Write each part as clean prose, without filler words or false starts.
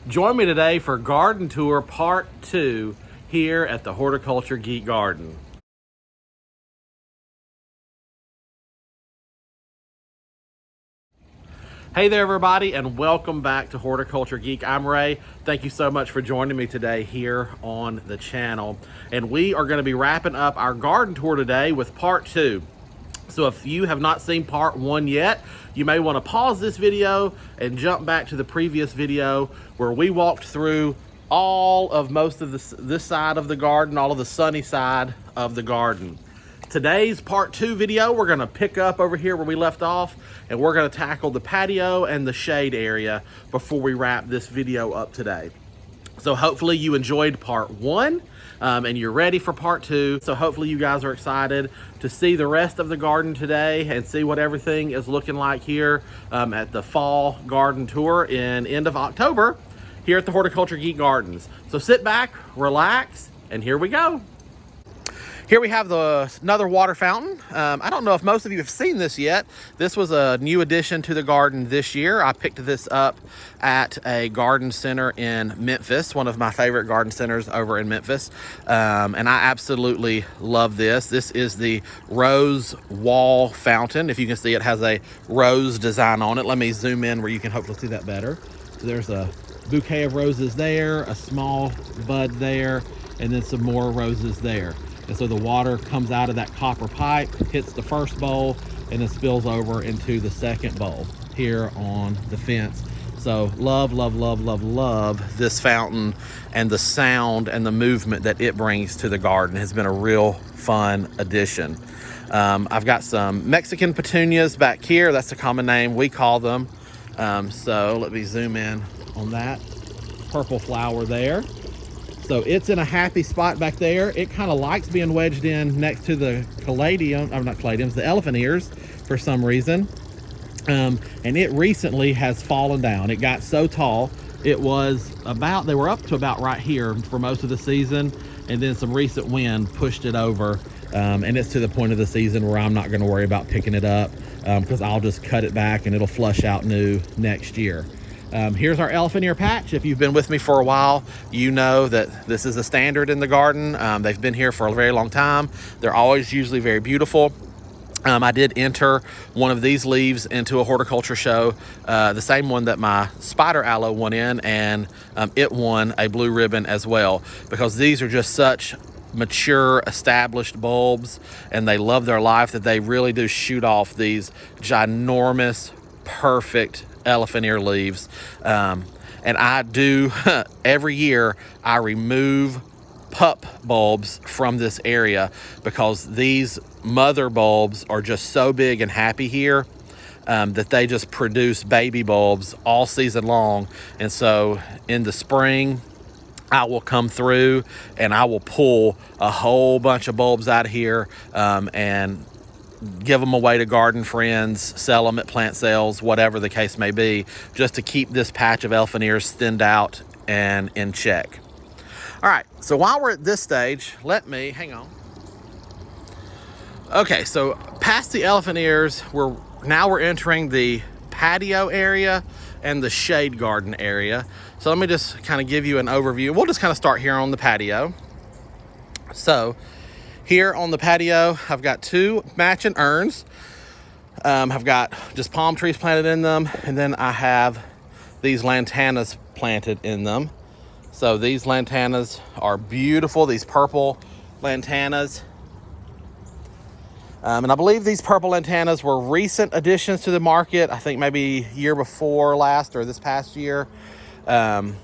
Join me today for Garden Tour Part 2 here at the Horticulture Geek Garden. Hey there everybody, and welcome back to Horticulture Geek. I'm Ray. Thank you so much for joining me today here on the channel. And we are going to be wrapping up our garden tour today with Part 2. So if you have not seen Part 1 yet, you may want to pause this video and jump back to the previous video where we walked through all of most of this side of the garden, all of the sunny side of the garden. Today's Part 2 video, we're going to pick up over here where we left off, and we're going to tackle the patio and the shade area before we wrap this video up today. So hopefully you enjoyed Part 1 and you're ready for Part 2. So hopefully you guys are excited to see the rest of the garden today and see what everything is looking like here at the fall garden tour in end of October here at the Horticulture Geek Gardens. So sit back, relax, and here we go. Here we have another water fountain. I don't know if most of you have seen this yet. This was a new addition to the garden this year. I picked this up at a garden center in Memphis, one of my favorite garden centers over in Memphis. And I absolutely love this. This is the rose wall fountain. If you can see, it has a rose design on it. Let me zoom in where you can hopefully see that better. So there's a bouquet of roses there, a small bud there, and then some more roses there. And so the water comes out of that copper pipe, hits the first bowl, and then spills over into the second bowl here on the fence. So love, love, love, love, love this fountain, and the sound and the movement that it brings to the garden has been a real fun addition. I've got some Mexican petunias back here. That's the common name we call them. So let me zoom in on that purple flower there. So it's in a happy spot back there. It kind of likes being wedged in next to the the elephant ears for some reason. And it recently has fallen down. It got so tall, they were up to about right here for most of the season, and then some recent wind pushed it over. And it's to the point of the season where I'm not gonna worry about picking it up because I'll just cut it back and it'll flush out new next year. Here's our elephant ear patch. If you've been with me for a while, you know that this is a standard in the garden. They've been here for a very long time. They're always usually very beautiful. I did enter one of these leaves into a horticulture show, the same one that my spider aloe won in, and it won a blue ribbon as well, because these are just such mature, established bulbs, and they love their life that they really do shoot off these ginormous, perfect elephant ear leaves. And I do every year I remove pup bulbs from this area because these mother bulbs are just so big and happy here that they just produce baby bulbs all season long. And so in the spring I will come through and I will pull a whole bunch of bulbs out of here and give them away to garden friends, sell them at plant sales, whatever the case may be, just to keep this patch of elephant ears thinned out and in check. All right, so while we're at this stage, hang on. Okay, so past the elephant ears, we're entering the patio area and the shade garden area. So let me just kind of give you an overview. We'll just kind of start here on the patio. So here on the patio, I've got two matching urns. I've got just palm trees planted in them, and then I have these lantanas planted in them. So these lantanas are beautiful, these purple lantanas. And I believe these purple lantanas were recent additions to the market. I think maybe year before last or this past year. And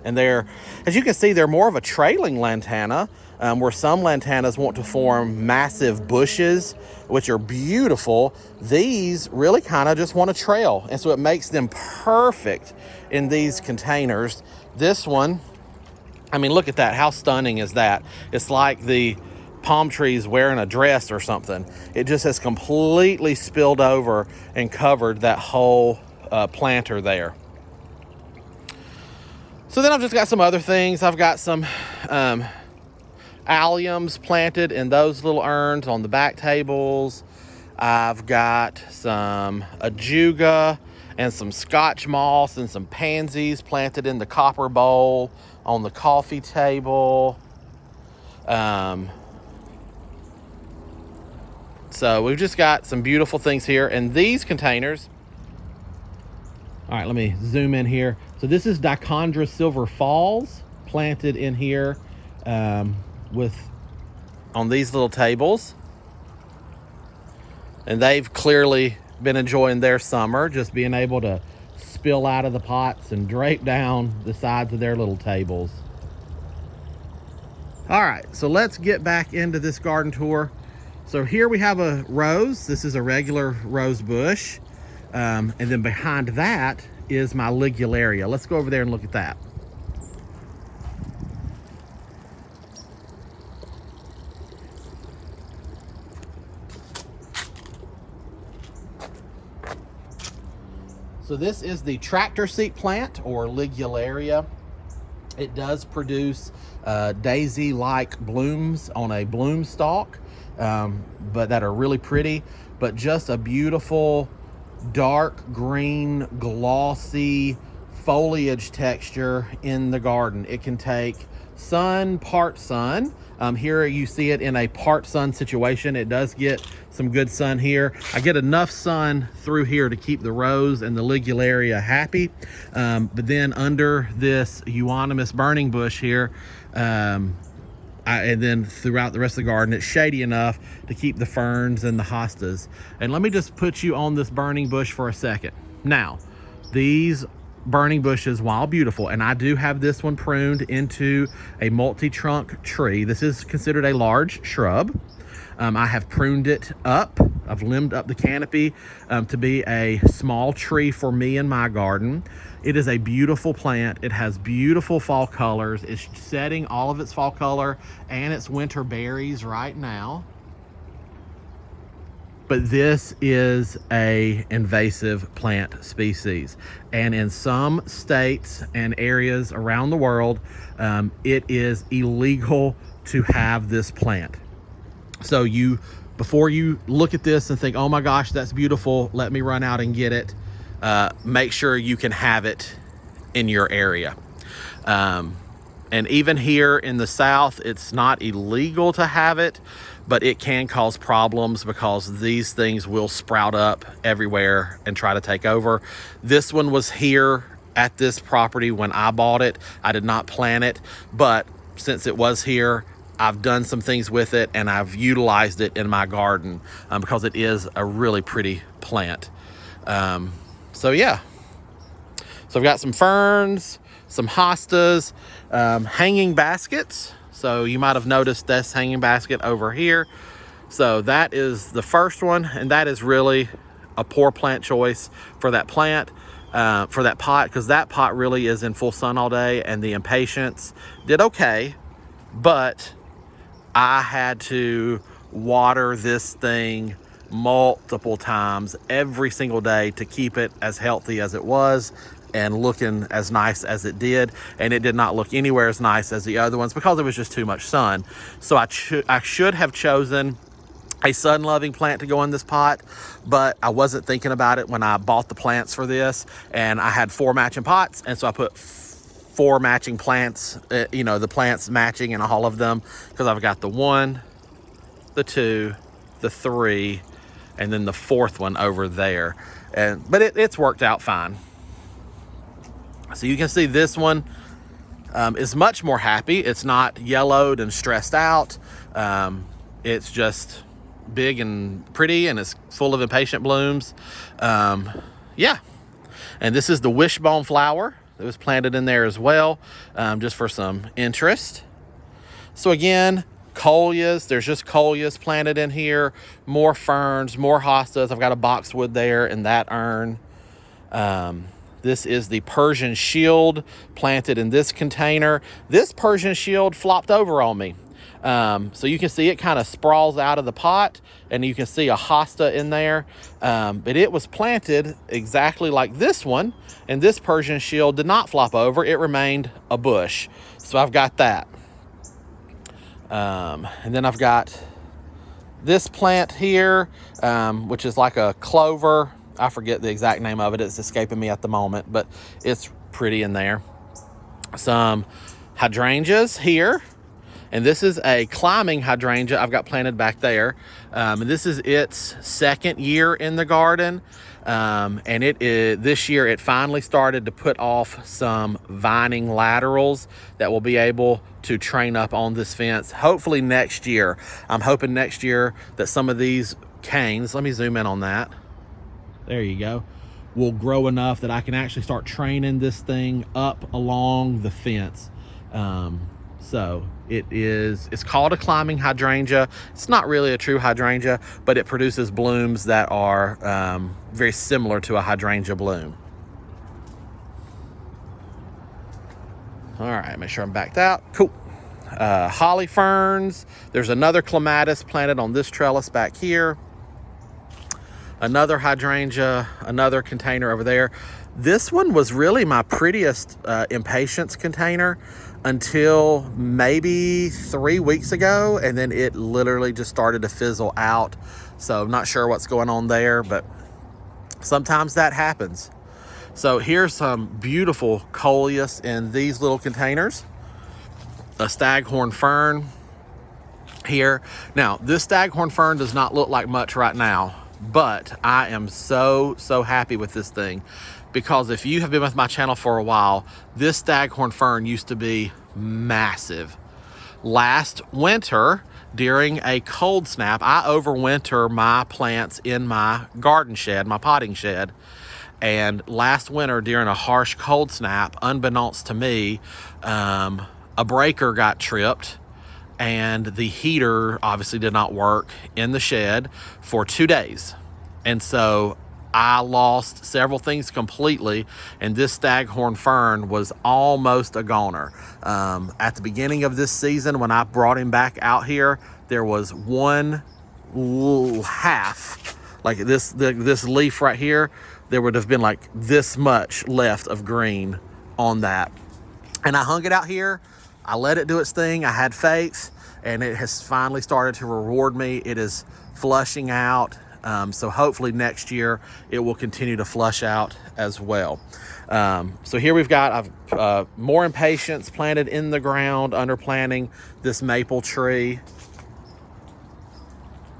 they're, as you can see, they're more of a trailing lantana. Where some lantanas want to form massive bushes, which are beautiful. These really kind of just want to trail, and so it makes them perfect in these containers. This one, I mean, look at that. How stunning is that? It's like the palm trees wearing a dress or something. It just has completely spilled over and covered that whole planter there. So then I've just got some other things. I've got some alliums planted in those little urns on the back tables. I've got some ajuga and some Scotch moss and some pansies planted in the copper bowl on the coffee table. So we've just got some beautiful things here. And these containers, all right, let me zoom in here. So this is Dichondra Silver Falls planted in here on these little tables. And they've clearly been enjoying their summer, just being able to spill out of the pots and drape down the sides of their little tables. All right, so let's get back into this garden tour. So here we have a rose. This is a regular rose bush. And then behind that is my ligularia. Let's go over there and look at that. So this is the tractor seat plant, or ligularia. It does produce daisy-like blooms on a bloom stalk, but that are really pretty, but just a beautiful dark green glossy foliage texture in the garden. It can take sun, part sun. Here you see it in a part sun situation. It does get some good sun here. I get enough sun through here to keep the rose and the ligularia happy. But then under this euonymus burning bush here, and then throughout the rest of the garden, it's shady enough to keep the ferns and the hostas. And let me just put you on this burning bush for a second. Now, these burning bushes, while beautiful, and I do have this one pruned into a multi-trunk tree. This is considered a large shrub. I have pruned it up. I've limbed up the canopy to be a small tree for me in my garden. It is a beautiful plant. It has beautiful fall colors. It's setting all of its fall color and its winter berries right now. But this is a invasive plant species. And in some states and areas around the world, it is illegal to have this plant. So before you look at this and think, oh my gosh, that's beautiful, let me run out and get it, make sure you can have it in your area. And even here in the South, it's not illegal to have it, but it can cause problems because these things will sprout up everywhere and try to take over. This one was here at this property when I bought it. I did not plant it, but since it was here, I've done some things with it and I've utilized it in my garden because it is a really pretty plant. So yeah, so I've got some ferns, some hostas, hanging baskets. So you might have noticed this hanging basket over here. So that is the first one, and that is really a poor plant choice for that plant, for that pot, because that pot really is in full sun all day, and the impatiens did okay, but I had to water this thing multiple times every single day to keep it as healthy as it was and looking as nice as it did. And it did not look anywhere as nice as the other ones because it was just too much sun. So I should have chosen a sun-loving plant to go in this pot, but I wasn't thinking about it when I bought the plants for this, and I had 4 matching pots, and so I put 4 matching plants, the plants matching in all of them, because I've got the 1, the 2, the 3, and then the 4th one over there. But it's worked out fine. So you can see this one is much more happy. It's not yellowed and stressed out. It's just big and pretty, and it's full of impatient blooms. Yeah. And this is the wishbone flower that was planted in there as well, just for some interest. So again, coleus, there's just coleus planted in here, more ferns, more hostas. I've got a boxwood there in that urn. This is the Persian shield planted in this container. This Persian shield flopped over on me. So you can see it kind of sprawls out of the pot, and you can see a hosta in there. But it was planted exactly like this one, and this Persian shield did not flop over. It remained a bush. So I've got that. And then I've got this plant here, which is like a clover. I forget the exact name of it. It's escaping me at the moment, but it's pretty in there. Some hydrangeas here. And this is a climbing hydrangea I've got planted back there. And this is its second year in the garden. And this year it finally started to put off some vining laterals that will be able to train up on this fence. Hopefully next year. I'm hoping next year that some of these canes, let me zoom in on that. There you go. Will grow enough that I can actually start training this thing up along the fence. So it's called a climbing hydrangea. It's not really a true hydrangea, but it produces blooms that are very similar to a hydrangea bloom. All right, make sure I'm backed out. Cool. Holly ferns. There's another clematis planted on this trellis back here. Another hydrangea, another container over there. This one was really my prettiest impatiens container until maybe 3 weeks ago, and then it literally just started to fizzle out. So I'm not sure what's going on there, but sometimes that happens. So here's some beautiful coleus in these little containers. A staghorn fern here. Now, this staghorn fern does not look like much right now, but I am so happy with this thing, because if you have been with my channel for a while, this staghorn fern used to be massive. Last winter, during a cold snap, I overwinter my plants in my garden shed, my potting shed. And last winter, during a harsh cold snap, unbeknownst to me, a breaker got tripped, and the heater obviously did not work in the shed for 2 days. And so I lost several things completely, and this staghorn fern was almost a goner. At the beginning of this season, when I brought him back out here, there was one half, like this leaf right here, there would have been like this much left of green on that. And I hung it out here. I let it do its thing. I had faith, and it has finally started to reward me. It is flushing out. So hopefully next year it will continue to flush out as well. So here we've got more impatiens planted in the ground under planting, this maple tree.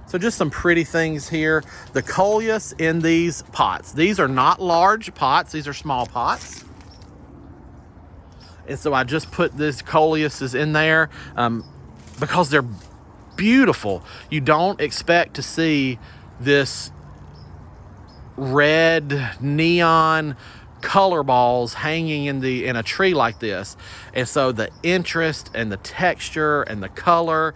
So just some pretty things here. The coleus in these pots. These are not large pots. These are small pots. And so I just put these coleuses in there because they're beautiful. You don't expect to see this red neon color balls hanging in a tree like this. And so the interest and the texture and the color,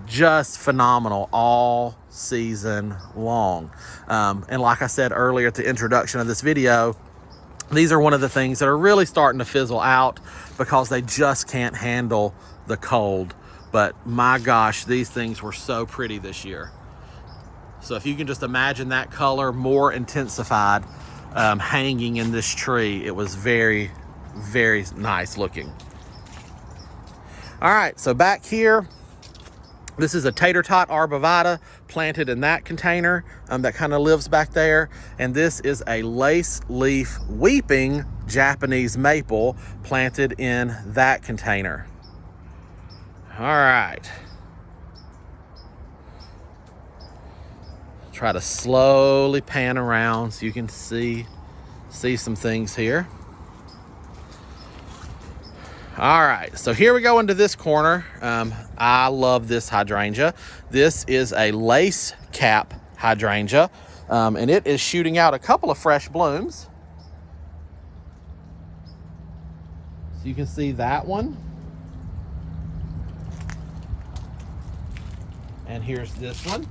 just phenomenal all season long. And like I said earlier at the introduction of this video, these are one of the things that are really starting to fizzle out because they just can't handle the cold. But my gosh, these things were so pretty this year. So if you can just imagine that color more intensified, hanging in this tree, it was very nice looking. All right, so back here, this is a tater tot arbovita planted in that container that kind of lives back there. And this is a lace leaf weeping Japanese maple planted in that container. All right. Try to slowly pan around so you can see some things here. All right, so here we go into this corner. I love this hydrangea. This is a lace cap hydrangea, and it is shooting out a couple of fresh blooms. So you can see that one. And here's this one.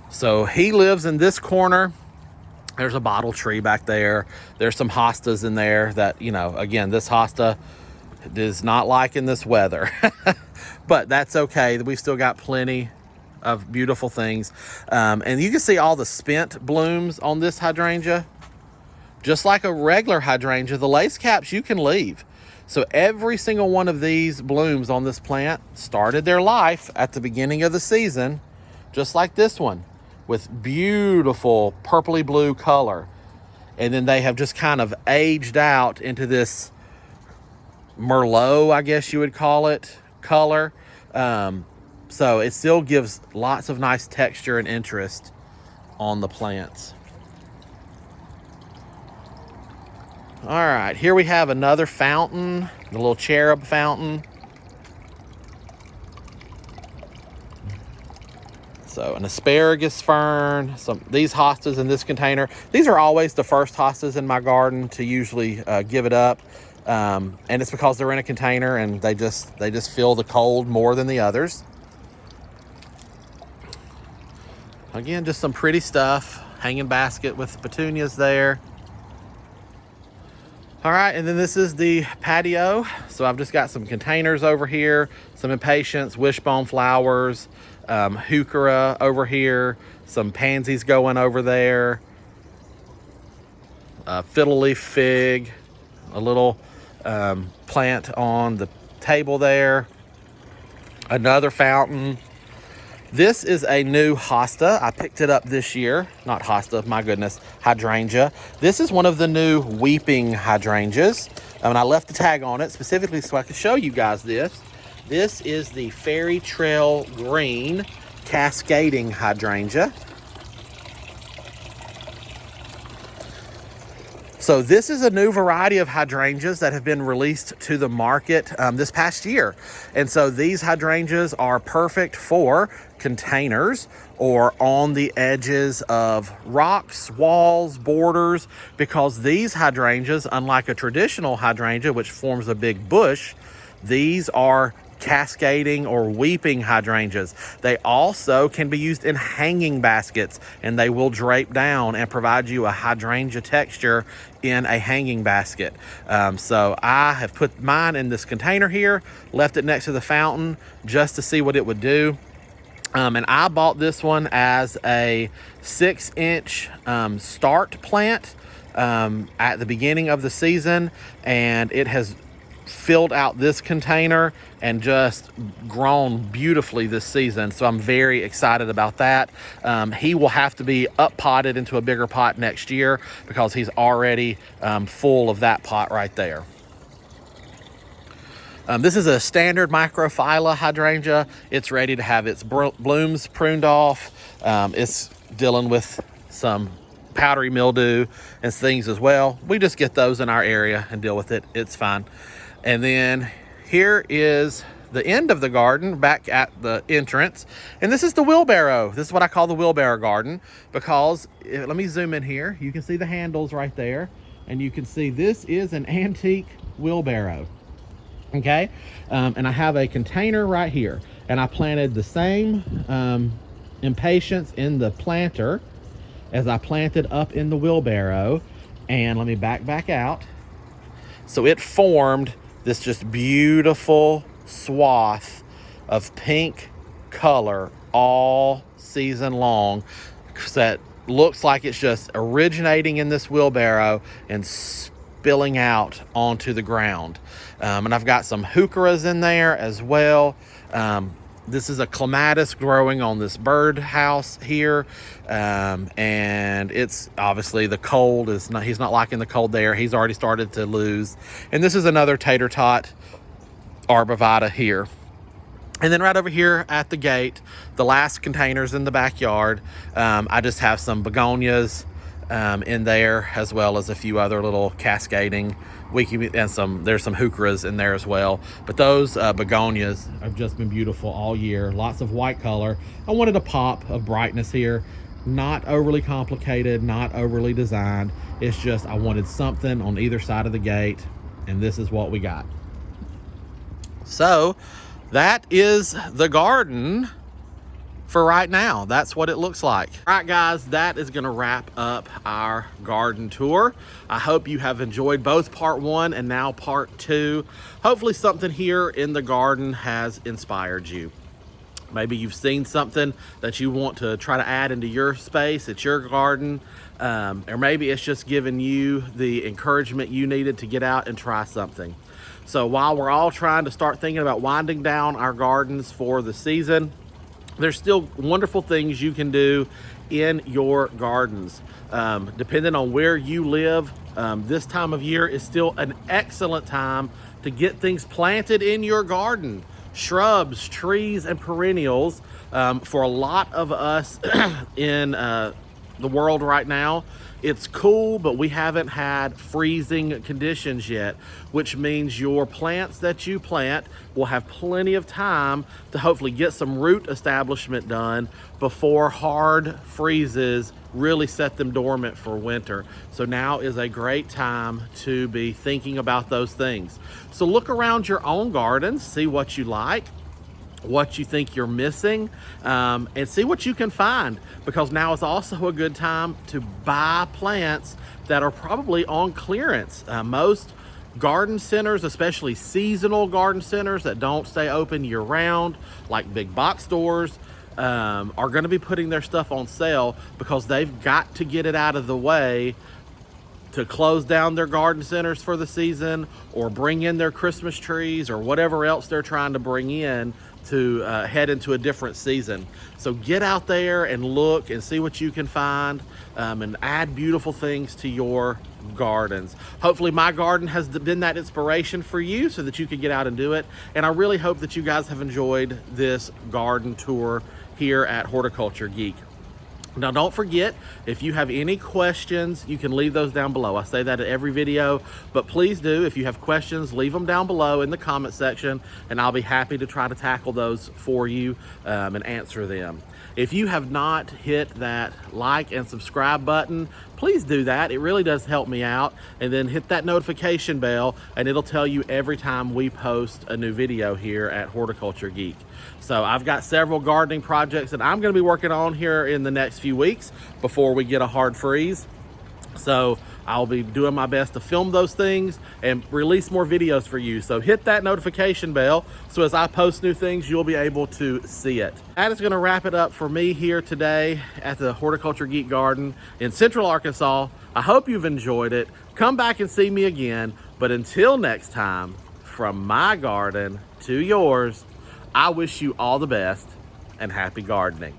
So he lives in this corner. There's a bottle tree back there. There's some hostas in there that, you know, again, this hosta is not liking this weather. But that's okay. We've still got plenty of beautiful things. And you can see all the spent blooms on this hydrangea. Just like a regular hydrangea, the lace caps you can leave. So every single one of these blooms on this plant started their life at the beginning of the season, just like this one, with beautiful purpley blue color. And then they have just kind of aged out into this Merlot, I guess you would call it, color. So it still gives lots of nice texture and interest on the plants. All right, here we have another fountain, the little cherub fountain. So an asparagus fern, these hostas in this container. These are always the first hostas in my garden to usually give it up. And it's because they're in a container and they just feel the cold more than the others. Again, just some pretty stuff. Hanging basket with petunias there. All right, and then this is the patio. So I've just got some containers over here, some impatiens, wishbone flowers, heuchera over here, some pansies going over there, fiddle leaf fig, a little plant on the table there, another fountain. This is a new hosta. I picked it up this year. Not hosta, my goodness, hydrangea. This is one of the new weeping hydrangeas. And I left the tag on it specifically so I could show you guys this. This is the Fairy Trail Green Cascading Hydrangea. So this is a new variety of hydrangeas that have been released to the market this past year. And so these hydrangeas are perfect for containers or on the edges of rocks, walls, borders, because these hydrangeas, unlike a traditional hydrangea, which forms a big bush, these are cascading or weeping hydrangeas. They also can be used in hanging baskets, and they will drape down and provide you a hydrangea texture in a hanging basket. So I have put mine in this container here, left it next to the fountain just to see what it would do. And I bought this one as a 6-inch start plant at the beginning of the season, and it has filled out this container and just grown beautifully this season. So I'm very excited about that. He will have to be up potted into a bigger pot next year because he's already full of that pot right there. This is a standard microphylla hydrangea. It's ready to have its blooms pruned off. It's dealing with some powdery mildew and things as well. We just get those in our area and deal with it. It's fine. And then here is the end of the garden back at the entrance. And this is the wheelbarrow. This is what I call the wheelbarrow garden because, let me zoom in here. You can see the handles right there. And you can see this is an antique wheelbarrow. Okay. And I have a container right here. And I planted the same impatiens in the planter as I planted up in the wheelbarrow. And let me back out. So it formed this just beautiful swath of pink color all season long that looks like it's just originating in this wheelbarrow and spilling out onto the ground. And I've got some heucheras in there as well. This is a clematis growing on this bird house here. And it's obviously the cold is not, he's not liking the cold there. He's already started to lose. And this is another tater tot arbovita here. And then right over here at the gate, the last containers in the backyard, I just have some begonias in there, as well as a few other little cascading and there's some heucheras in there as well. But those begonias have just been beautiful all year. Lots of white color. I wanted a pop of brightness here. Not overly complicated, not overly designed. It's just I wanted something on either side of the gate, and this is what we got. So that is the garden for right now. That's what it looks like. All right, guys, that is going to wrap up our garden tour. I hope you have enjoyed both part 1 and now part 2. Hopefully something here in the garden has inspired you. Maybe you've seen something that you want to try to add into your space, at your garden, or maybe it's just given you the encouragement you needed to get out and try something. So while we're all trying to start thinking about winding down our gardens for the season, there's still wonderful things you can do in your gardens. Depending on where you live, this time of year is still an excellent time to get things planted in your garden. Shrubs, trees, and perennials. For a lot of us in the world right now, it's cool, but we haven't had freezing conditions yet, which means your plants that you plant will have plenty of time to hopefully get some root establishment done before hard freezes really set them dormant for winter. So now is a great time to be thinking about those things. So look around your own gardens, see what you like, what you think you're missing, and see what you can find, because now is also a good time to buy plants that are probably on clearance. Most garden centers, especially seasonal garden centers that don't stay open year round, like big box stores, are going to be putting their stuff on sale because they've got to get it out of the way to close down their garden centers for the season, or bring in their Christmas trees, or whatever else they're trying to bring in to head into a different season. So get out there and look and see what you can find, and add beautiful things to your gardens. Hopefully my garden has been that inspiration for you so that you can get out and do it. And I really hope that you guys have enjoyed this garden tour here at Horticulture Geek. Now, don't forget, if you have any questions, you can leave those down below. I say that at every video, but please do, if you have questions, leave them down below in the comment section, and I'll be happy to try to tackle those for you and answer them. If you have not hit that like and subscribe button, please do that. It really does help me out. And then hit that notification bell, and it'll tell you every time we post a new video here at Horticulture Geek. So I've got several gardening projects that I'm going to be working on here in the next few weeks before we get a hard freeze. So I'll be doing my best to film those things and release more videos for you. So hit that notification bell so as I post new things, you'll be able to see it. That is going to wrap it up for me here today at the Horticulture Geek Garden in Central Arkansas. I hope you've enjoyed it. Come back and see me again. But until next time, from my garden to yours, I wish you all the best and happy gardening.